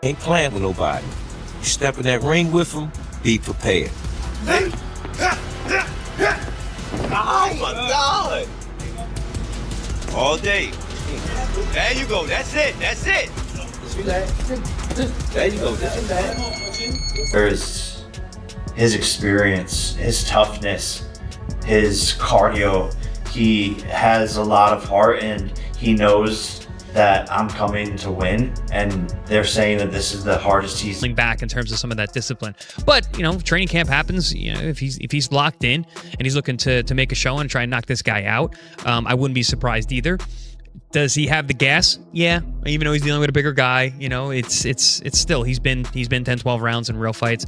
Ain't playing with nobody. You step in that ring with him, be prepared. Oh my God! All day. There you go. That's it. That's it. There you go. There's his experience, his toughness, his cardio. He has a lot of heart, and he knows that I'm coming to win, and they're saying that this is the hardest he's back in terms of some of that discipline. But you know, training camp happens. You know, if he's locked in and he's looking to make a show and try and knock this guy out, I wouldn't be surprised either. Does he have the gas? Yeah, even though he's dealing with a bigger guy, you know, it's still he's been 10-12 rounds in real fights.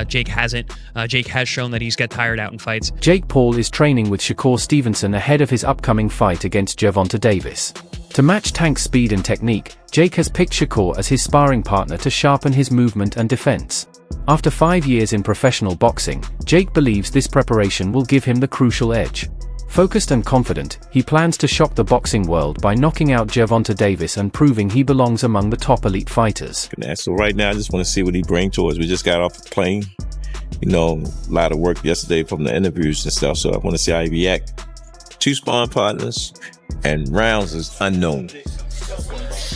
Jake hasn't. Jake has shown that he's got tired out in fights. Jake Paul is training with Shakur Stevenson ahead of his upcoming fight against Gervonta Davis. To match Tank's speed and technique, Jake has picked Shakur as his sparring partner to sharpen his movement and defense. After 5 years in professional boxing, Jake believes this preparation will give him the crucial edge. Focused and confident, he plans to shock the boxing world by knocking out Gervonta Davis and proving he belongs among the top elite fighters. So right now, I just want to see what he brings to us. We just got off the plane. You know, a lot of work yesterday from the interviews and stuff, so I want to see how he react. 2 sparring partners, and rounds is unknown.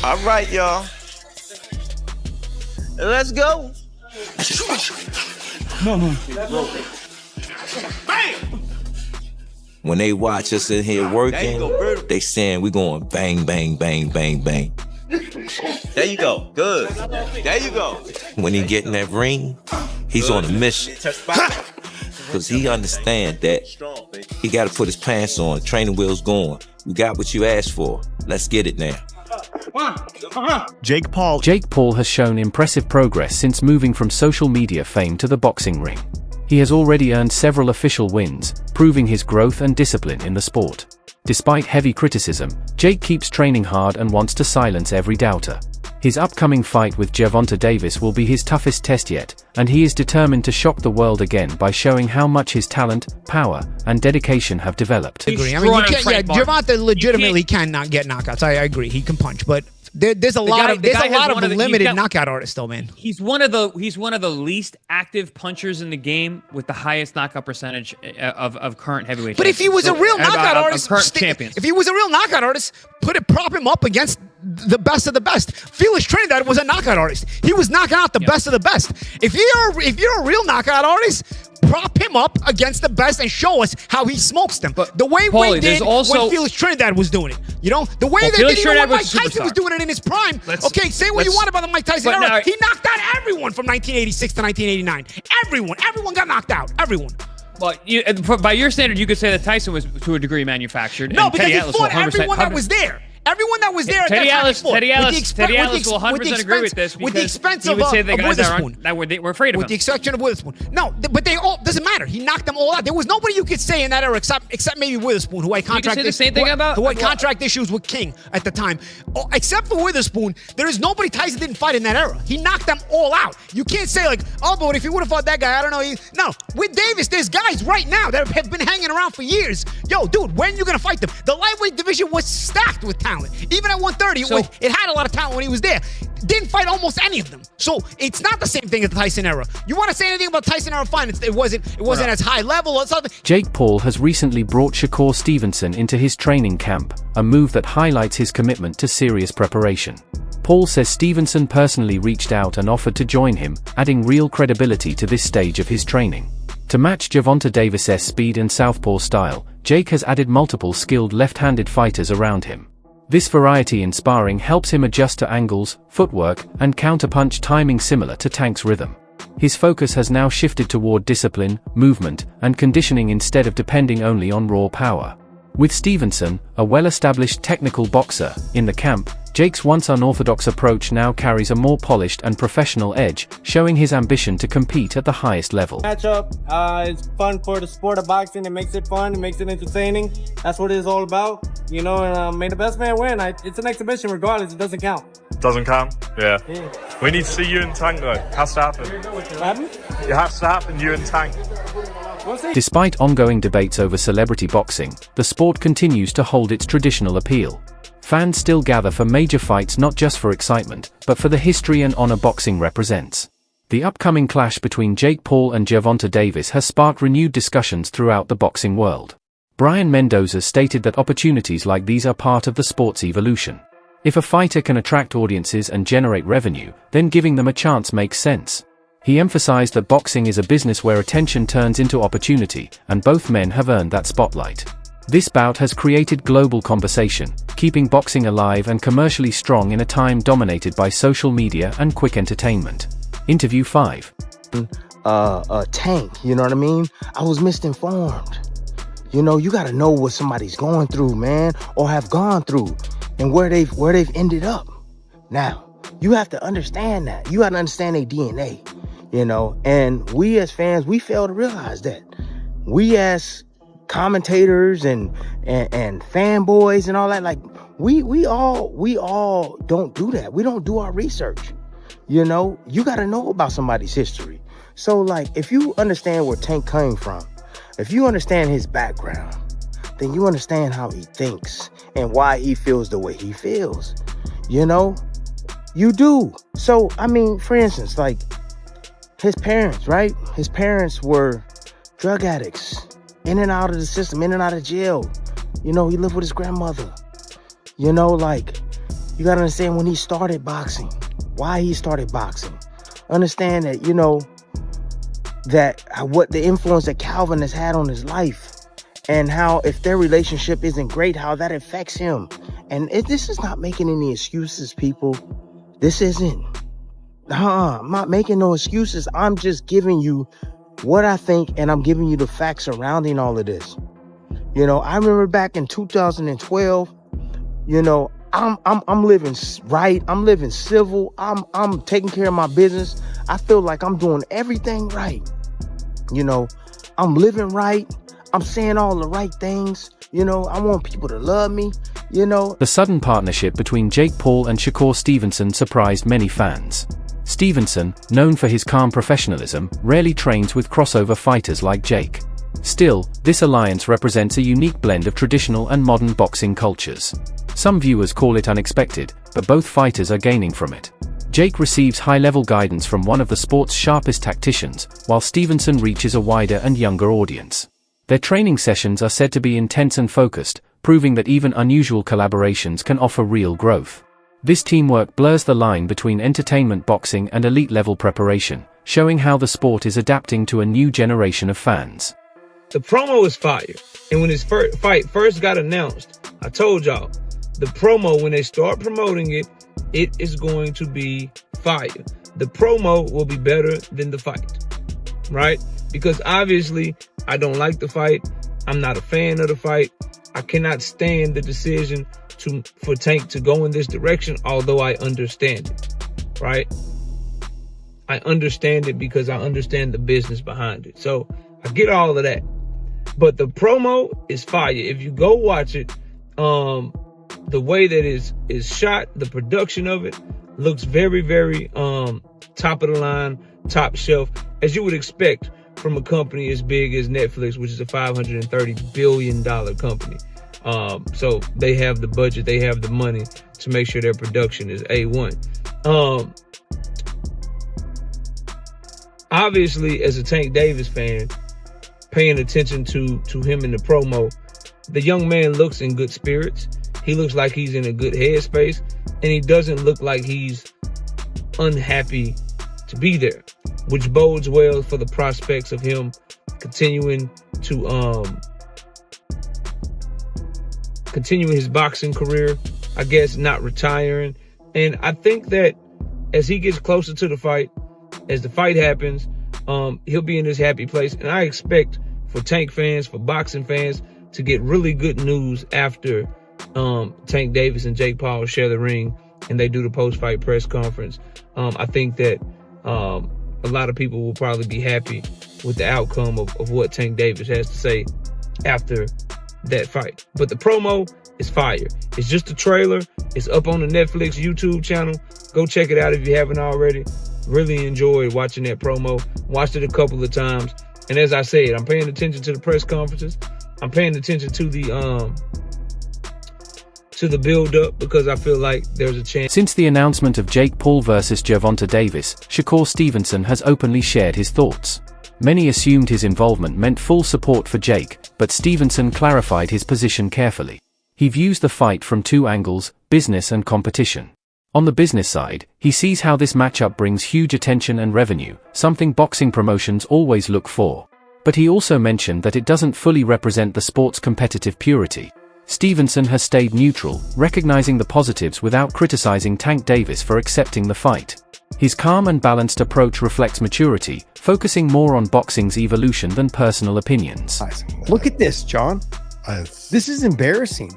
All right, y'all. Let's go. No. Bam! When they watch us in here working, they saying we going bang, bang, bang, bang, bang. There you go. Good. There you go. When he get in that ring, he's on a mission. Because he understands that he got to put his pants on, training wheels going. You got what you asked for. Let's get it now. Jake Paul has shown impressive progress since moving from social media fame to the boxing ring. He has already earned several official wins, proving his growth and discipline in the sport. Despite heavy criticism, Jake keeps training hard and wants to silence every doubter. His upcoming fight with Gervonta Davis will be his toughest test yet, and he is determined to shock the world again by showing how much his talent, power, and dedication have developed. I agree. I mean, Gervonta legitimately cannot get knockouts. I agree. He can punch, but there's a lot of limited knockout artists, though, man. He's one of the least active punchers in the game with the highest knockout percentage of current heavyweight. But if he was a real knockout artist, champions. If he was a real knockout artist, prop him up against the best of the best. Felix Trinidad was a knockout artist. He was knocking out the best of the best. If you're a real knockout artist, prop him up against the best and show us how he smokes them. But the way Wayne did when Felix Trinidad was doing it. You know? The way they did even when Mike Tyson was doing it in his prime. Okay, say what you want about the Mike Tyson era. He knocked out everyone from 1986 to 1989. Everyone got knocked out. Everyone. Well, by your standard, you could say that Tyson was to a degree manufactured. No, because he fought everyone that was there. Everyone that was there at that time fought. Teddy Ellis will 100% agree with this because he would say the guys that were afraid of him. With the exception of Witherspoon. No, but they all, doesn't matter. He knocked them all out. There was nobody you could say in that era except maybe Witherspoon, who had contract issues with King at the time. Except for Witherspoon, there is nobody Tyson didn't fight in that era. He knocked them all out. You can't say like, oh, but if he would have fought that guy, I don't know. No, with Davis, there's guys right now that have been hanging around for years. Yo, dude, when are you going to fight them? The lightweight division was stacked with talent. Even at 130, it had a lot of talent when he was there. Didn't fight almost any of them. So it's not the same thing as the Tyson era. You want to say anything about Tyson era? Fine. It wasn't as high level or something. Jake Paul has recently brought Shakur Stevenson into his training camp, a move that highlights his commitment to serious preparation. Paul says Stevenson personally reached out and offered to join him, adding real credibility to this stage of his training. To match Gervonta Davis's speed and southpaw style, Jake has added multiple skilled left-handed fighters around him. This variety in sparring helps him adjust to angles, footwork, and counterpunch timing similar to Tank's rhythm. His focus has now shifted toward discipline, movement, and conditioning instead of depending only on raw power. With Stevenson, a well-established technical boxer, in the camp, Jake's once unorthodox approach now carries a more polished and professional edge, showing his ambition to compete at the highest level. Matchup, it's fun for the sport of boxing. It makes it fun, it makes it entertaining. That's what it is all about. You know, and may the best man win. It's an exhibition regardless, it doesn't count. Doesn't count? Yeah. We need to see you and Tank though. It has to happen. What happened? It has to happen, you and Tank. Despite ongoing debates over celebrity boxing, the sport continues to hold its traditional appeal. Fans still gather for major fights not just for excitement, but for the history and honor boxing represents. The upcoming clash between Jake Paul and Gervonta Davis has sparked renewed discussions throughout the boxing world. Brian Mendoza stated that opportunities like these are part of the sport's evolution. If a fighter can attract audiences and generate revenue, then giving them a chance makes sense. He emphasized that boxing is a business where attention turns into opportunity, and both men have earned that spotlight. This bout has created global conversation, keeping boxing alive and commercially strong in a time dominated by social media and quick entertainment. Interview 5. Tank, you know what I mean? I was misinformed. You know, you gotta know what somebody's going through, man, or have gone through, and where they've ended up. Now, you have to understand that. You gotta understand their DNA, you know, and we as fans, we fail to realize that. We as commentators and fanboys and all that, like we all don't do that. We don't do our research. You know, you got to know about somebody's history. So like, if you understand where Tank came from, if you understand his background, then you understand how he thinks and why he feels the way he feels. You know, you do. So I mean, for instance, like his parents, right? His parents were drug addicts, in and out of the system, in and out of jail. You know, he lived with his grandmother. You know, like, you gotta understand when he started boxing, why he started boxing. Understand that, you know, that what the influence that Calvin has had on his life, and how if their relationship isn't great, how that affects him. And this is not making any excuses, people. This isn't. I'm not making no excuses. I'm just giving you what I think, and I'm giving you the facts surrounding all of this. You know, I remember back in 2012, you know, I'm living right. I'm living civil. I'm taking care of my business. I feel like I'm doing everything right. You know, I'm living right. I'm saying all the right things. You know, I want people to love me, you know. The sudden partnership between Jake Paul and Shakur Stevenson surprised many fans. Stevenson, known for his calm professionalism, rarely trains with crossover fighters like Jake. Still, this alliance represents a unique blend of traditional and modern boxing cultures. Some viewers call it unexpected, but both fighters are gaining from it. Jake receives high-level guidance from one of the sport's sharpest tacticians, while Stevenson reaches a wider and younger audience. Their training sessions are said to be intense and focused, proving that even unusual collaborations can offer real growth. This teamwork blurs the line between entertainment boxing and elite-level preparation, showing how the sport is adapting to a new generation of fans. The promo is fire. And when his fight first got announced, I told y'all, the promo, when they start promoting it, it is going to be fire. The promo will be better than the fight, right? Because obviously, I don't like the fight. I'm not a fan of the fight. I cannot stand the decision for Tank to go in this direction, although I understand it, right? I understand it because I understand the business behind it. So I get all of that. But the promo is fire. If you go watch it, the way that is shot, the production of it looks very, very top of the line, top shelf, as you would expect from a company as big as Netflix, which is a $530 billion company. So they have the budget, they have the money to make sure their production is A1. Obviously, as a Tank Davis fan, paying attention to him in the promo, the young man looks in good spirits. He looks like he's in a good headspace, and he doesn't look like he's unhappy to be there, which bodes well for the prospects of him continuing his boxing career, I guess, not retiring. And I think that as he gets closer to the fight, as the fight happens, he'll be in his happy place. And I expect for Tank fans, for boxing fans, to get really good news after Tank Davis and Jake Paul share the ring and they do the post-fight press conference. I think that a lot of people will probably be happy with the outcome of what Tank Davis has to say after that fight. But the promo is fire. It's just a trailer. It's up on the Netflix YouTube channel. Go check it out if you haven't already. Really enjoyed watching that promo. Watched it a couple of times. And as I said, I'm paying attention to the press conferences. I'm paying attention to the to the build-up because I feel like there's a chance. Since the announcement of Jake Paul versus Gervonta Davis, Shakur Stevenson has openly shared his thoughts. Many assumed his involvement meant full support for Jake, but Stevenson clarified his position carefully. He views the fight from two angles, business and competition. On the business side, he sees how this matchup brings huge attention and revenue, something boxing promotions always look for. But he also mentioned that it doesn't fully represent the sport's competitive purity. Stevenson has stayed neutral, recognizing the positives without criticizing Tank Davis for accepting the fight. His calm and balanced approach reflects maturity, focusing more on boxing's evolution than personal opinions. Look at this, John. This is embarrassing.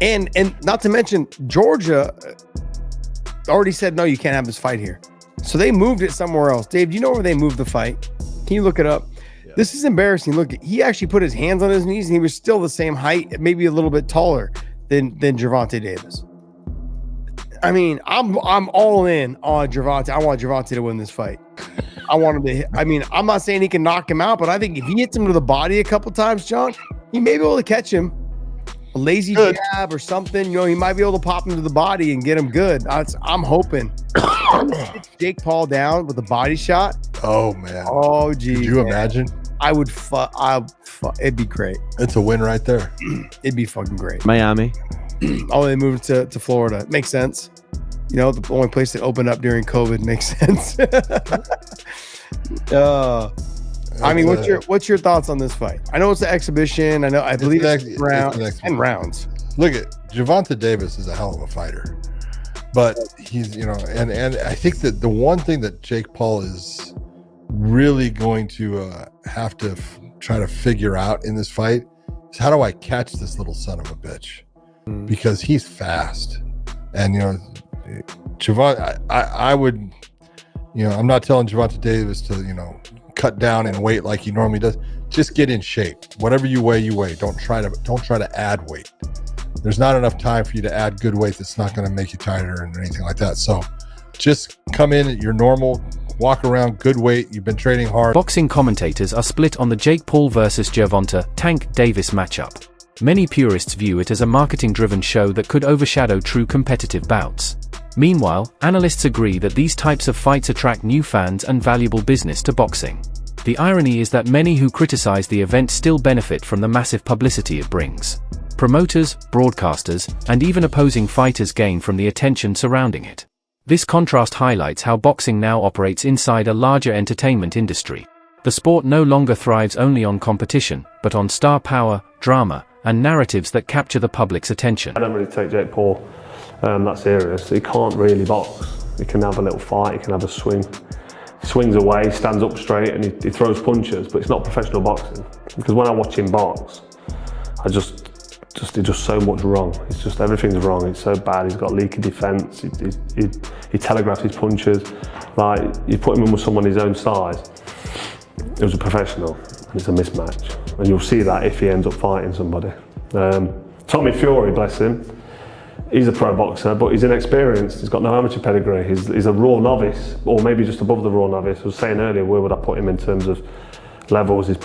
And not to mention, Georgia already said, no, you can't have this fight here. So they moved it somewhere else. Dave, do you know where they moved the fight? Can you look it up? Yeah. This is embarrassing. Look, he actually put his hands on his knees and he was still the same height, maybe a little bit taller than Gervonta Davis. I mean, I'm all in on Gervonta. I want Gervonta to win this fight. I want him to I'm not saying he can knock him out, but I think if he hits him to the body a couple times, John, he may be able to catch him. A lazy jab or something, he might be able to pop him to the body and get him good. I'm hoping. Jake Paul down with a body shot. Oh man. Oh gee. Could you imagine? I would. It'd be great. It's a win right there. It'd be fucking great. Miami. Oh, they moved to Florida. Makes sense. The only place that opened up during COVID makes sense. What's your thoughts on this fight? I know it's an exhibition. I believe it's rounds. Look at Gervonta Davis is a hell of a fighter, but he's and I think that the one thing that Jake Paul is really going to have to try to figure out in this fight is how do I catch this little son of a bitch, because he's fast, and Gervonta, I would, I'm not telling Gervonta Davis to cut down and weight like he normally does. Just get in shape. Whatever you weigh, you weigh. Don't try to add weight. There's not enough time for you to add good weight that's not going to make you tighter and anything like that. So just come in at your normal, walk around, good weight. You've been training hard. Boxing commentators are split on the Jake Paul versus Gervonta Tank Davis matchup. Many purists view it as a marketing-driven show that could overshadow true competitive bouts. Meanwhile, analysts agree that these types of fights attract new fans and valuable business to boxing. The irony is that many who criticize the event still benefit from the massive publicity it brings. Promoters, broadcasters, and even opposing fighters gain from the attention surrounding it. This contrast highlights how boxing now operates inside a larger entertainment industry. The sport no longer thrives only on competition, but on star power, drama, and narratives that capture the public's attention. I don't really take Jake Paul that serious. He can't really box. He can have a little fight, he can have a swing. He swings away, stands up straight, and he throws punches, but it's not professional boxing. Because when I watch him box, it's just so much wrong. It's just everything's wrong. It's so bad. He's got leaky defence. He telegraphs his punches. Like, you put him in with someone his own size, it was a professional, and it's a mismatch. And you'll see that if he ends up fighting somebody. Tommy Fury, bless him, he's a pro boxer, but he's inexperienced. He's got no amateur pedigree. He's a raw novice, or maybe just above the raw novice. I was saying earlier, where would I put him in terms of levels? He'd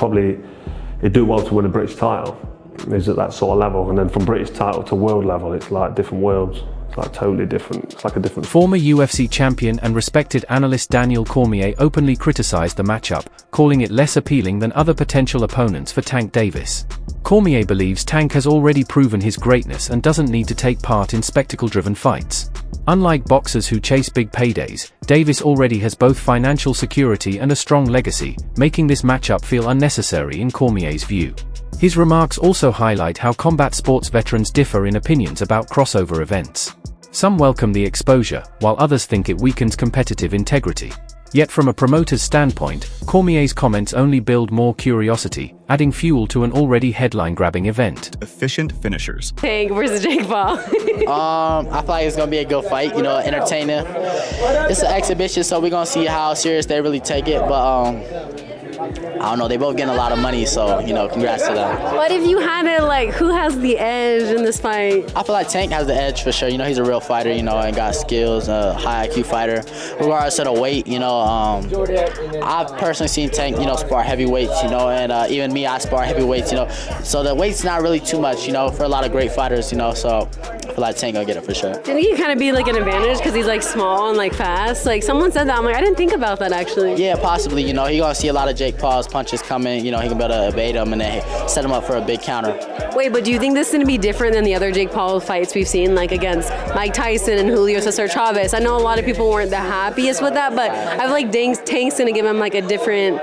do well to win a British title. He's at that sort of level, and then from British title to world level, it's like different worlds. It's like totally different. It's like a different. Former UFC champion and respected analyst Daniel Cormier openly criticized the matchup, calling it less appealing than other potential opponents for Tank Davis. Cormier believes Tank has already proven his greatness and doesn't need to take part in spectacle-driven fights. Unlike boxers who chase big paydays, Davis already has both financial security and a strong legacy, making this matchup feel unnecessary in Cormier's view. His remarks also highlight how combat sports veterans differ in opinions about crossover events. Some welcome the exposure, while others think it weakens competitive integrity. Yet from a promoter's standpoint, Cormier's comments only build more curiosity, adding fuel to an already headline-grabbing event. Efficient finishers. Tank versus Jake Paul. I feel like it's gonna be a good fight, entertaining. It's an exhibition, so we're gonna see how serious they really take it, but I don't know, they both getting a lot of money, so, congrats to them. What if you had it, who has the edge in this fight? I feel like Tank has the edge for sure. He's a real fighter, and got skills, a high IQ fighter. Regardless of the weight, I've personally seen Tank, spar heavyweights, and even me, I spar heavyweights, so the weight's not really too much, for a lot of great fighters, so I feel feel like Tank gonna get it for sure. Didn't he kind of be like an advantage because he's like small and like fast? Like someone said that. I'm like, I didn't think about that actually. Yeah, possibly. You know, he gonna see a lot of Jake Paul's punches coming. You know, he can be able to evade them and then set him up for a big counter. Wait, but do you think this is gonna be different than the other Jake Paul fights we've seen, like against Mike Tyson and Julio Cesar Chavez? I know a lot of people weren't the happiest with that, but I feel like Tank's gonna give him like a different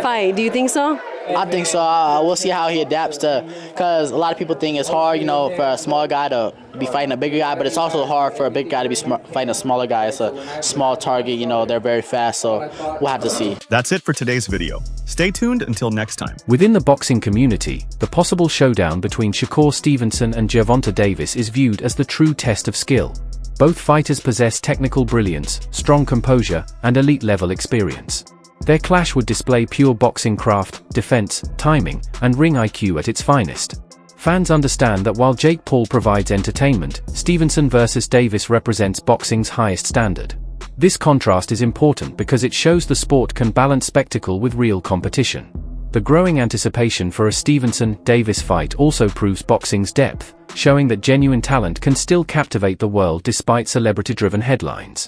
fight. Do you think so? I think so. We'll see how he adapts to, because a lot of people think it's hard, you know, for a small guy to be fighting a bigger guy, but it's also hard for a big guy to be fighting a smaller guy. It's a small target, you know, they're very fast, so we'll have to see. That's it for today's video. Stay tuned until next time. Within the boxing community, the possible showdown between Shakur Stevenson and Gervonta Davis is viewed as the true test of skill. Both fighters possess technical brilliance, strong composure, and elite-level experience. Their clash would display pure boxing craft, defense, timing, and ring IQ at its finest. Fans understand that while Jake Paul provides entertainment, Stevenson versus Davis represents boxing's highest standard. This contrast is important because it shows the sport can balance spectacle with real competition. The growing anticipation for a Stevenson-Davis fight also proves boxing's depth, showing that genuine talent can still captivate the world despite celebrity-driven headlines.